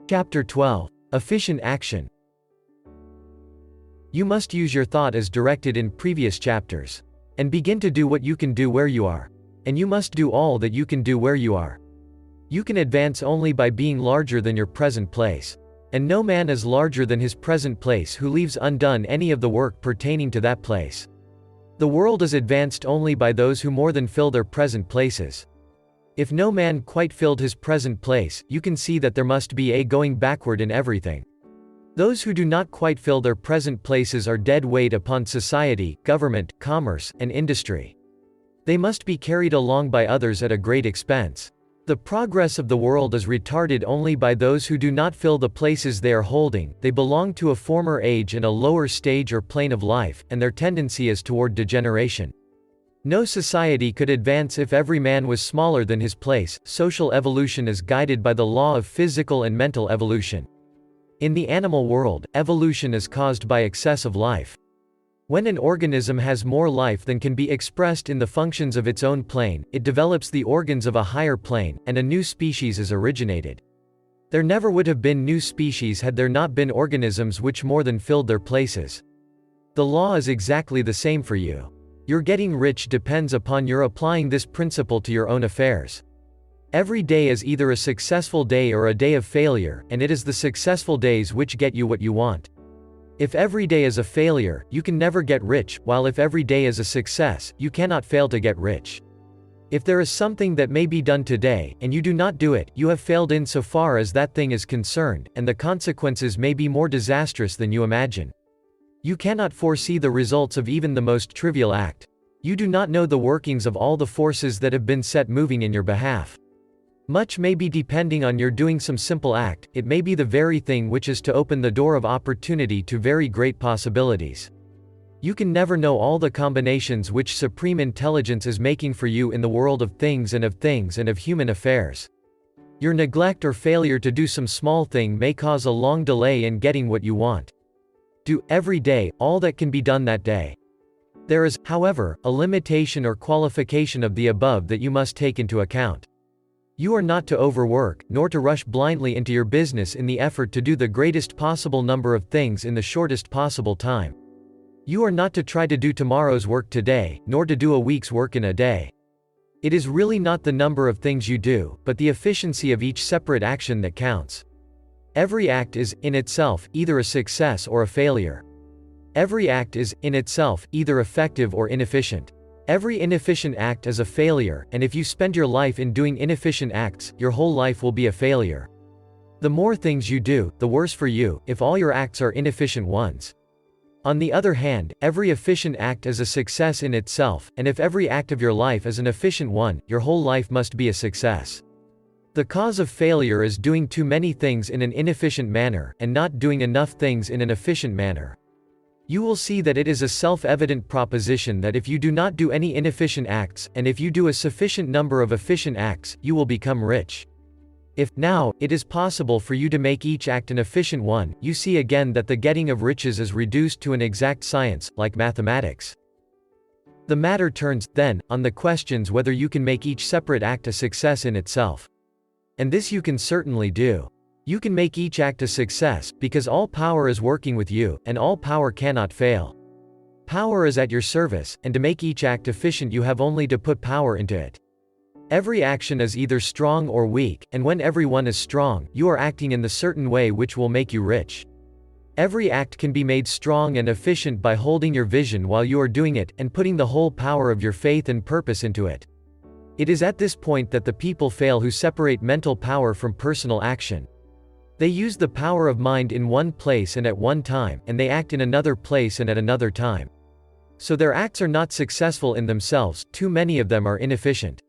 Chapter 12. Efficient Action. You must use your thought as directed in previous chapters. And begin to do what you can do where you are. And you must do all that you can do where you are. You can advance only by being larger than your present place. And no man is larger than his present place who leaves undone any of the work pertaining to that place. The world is advanced only by those who more than fill their present places. If no man quite filled his present place, you can see that there must be a going backward in everything. Those who do not quite fill their present places are dead weight upon society, government, commerce, and industry. They must be carried along by others at a great expense. The progress of the world is retarded only by those who do not fill the places they are holding. They belong to a former age and a lower stage or plane of life, and their tendency is toward degeneration. No society could advance if every man was smaller than his place. Social evolution is guided by the law of physical and mental evolution. In the animal world, evolution is caused by excess of life. When an organism has more life than can be expressed in the functions of its own plane, it develops the organs of a higher plane, and a new species is originated. There never would have been new species had there not been organisms which more than filled their places. The law is exactly the same for you. Your getting rich depends upon your applying this principle to your own affairs. Every day is either a successful day or a day of failure, and it is the successful days which get you what you want. If every day is a failure, you can never get rich, while if every day is a success, you cannot fail to get rich. If there is something that may be done today, and you do not do it, you have failed in so far as that thing is concerned, and the consequences may be more disastrous than you imagine. You cannot foresee the results of even the most trivial act. You do not know the workings of all the forces that have been set moving in your behalf. Much may be depending on your doing some simple act. It may be the very thing which is to open the door of opportunity to very great possibilities. You can never know all the combinations which Supreme Intelligence is making for you in the world of things and of human affairs. Your neglect or failure to do some small thing may cause a long delay in getting what you want. Do, every day, all that can be done that day. There is, however, a limitation or qualification of the above that you must take into account. You are not to overwork, nor to rush blindly into your business in the effort to do the greatest possible number of things in the shortest possible time. You are not to try to do tomorrow's work today, nor to do a week's work in a day. It is really not the number of things you do, but the efficiency of each separate action that counts. Every act is, in itself, either a success or a failure. Every act is, in itself, either effective or inefficient. Every inefficient act is a failure, and if you spend your life in doing inefficient acts, your whole life will be a failure. The more things you do, the worse for you, if all your acts are inefficient ones. On the other hand, every efficient act is a success in itself, and if every act of your life is an efficient one, your whole life must be a success. The cause of failure is doing too many things in an inefficient manner, and not doing enough things in an efficient manner. You will see that it is a self-evident proposition that if you do not do any inefficient acts, and if you do a sufficient number of efficient acts, you will become rich. If, now, it is possible for you to make each act an efficient one, you see again that the getting of riches is reduced to an exact science, like mathematics. The matter turns, then, on the questions whether you can make each separate act a success in itself. And this you can certainly do. You can make each act a success, because all power is working with you, and all power cannot fail. Power is at your service, and to make each act efficient you have only to put power into it. Every action is either strong or weak, and when every one is strong, you are acting in the certain way which will make you rich. Every act can be made strong and efficient by holding your vision while you are doing it, and putting the whole power of your faith and purpose into it. It is at this point that the people fail who separate mental power from personal action. They use the power of mind in one place and at one time, and they act in another place and at another time. So their acts are not successful in themselves, too many of them are inefficient.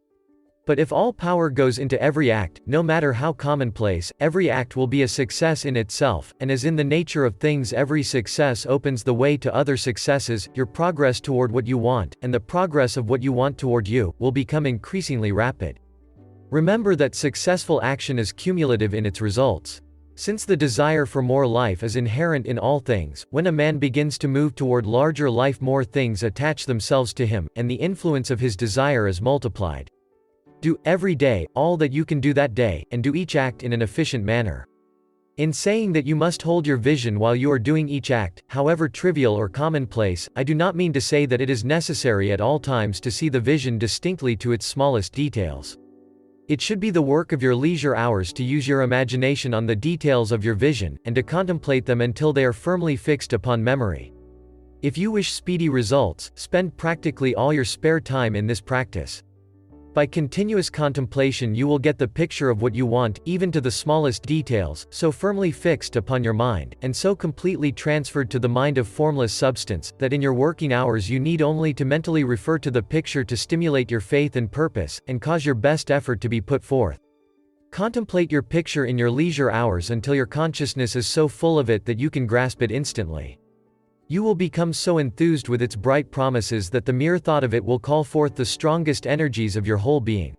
But if all power goes into every act, no matter how commonplace, every act will be a success in itself, and as in the nature of things every success opens the way to other successes, your progress toward what you want, and the progress of what you want toward you, will become increasingly rapid. Remember that successful action is cumulative in its results. Since the desire for more life is inherent in all things, when a man begins to move toward larger life more things attach themselves to him, and the influence of his desire is multiplied. Do, every day, all that you can do that day, and do each act in an efficient manner. In saying that you must hold your vision while you are doing each act, however trivial or commonplace, I do not mean to say that it is necessary at all times to see the vision distinctly to its smallest details. It should be the work of your leisure hours to use your imagination on the details of your vision, and to contemplate them until they are firmly fixed upon memory. If you wish speedy results, spend practically all your spare time in this practice. By continuous contemplation you will get the picture of what you want, even to the smallest details, so firmly fixed upon your mind, and so completely transferred to the mind of formless substance, that in your working hours you need only to mentally refer to the picture to stimulate your faith and purpose, and cause your best effort to be put forth. Contemplate your picture in your leisure hours until your consciousness is so full of it that you can grasp it instantly. You will become so enthused with its bright promises that the mere thought of it will call forth the strongest energies of your whole being.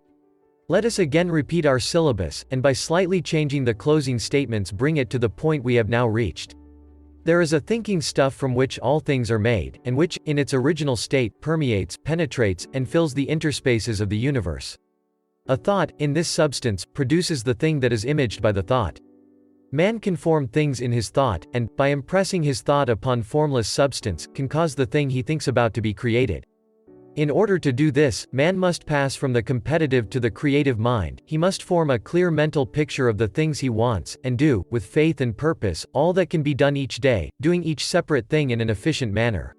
Let us again repeat our syllabus, and by slightly changing the closing statements bring it to the point we have now reached. There is a thinking stuff from which all things are made, and which, in its original state, permeates, penetrates, and fills the interspaces of the universe. A thought, in this substance, produces the thing that is imaged by the thought. Man can form things in his thought, and, by impressing his thought upon formless substance, can cause the thing he thinks about to be created. In order to do this, man must pass from the competitive to the creative mind. He must form a clear mental picture of the things he wants, and do, with faith and purpose, all that can be done each day, doing each separate thing in an efficient manner.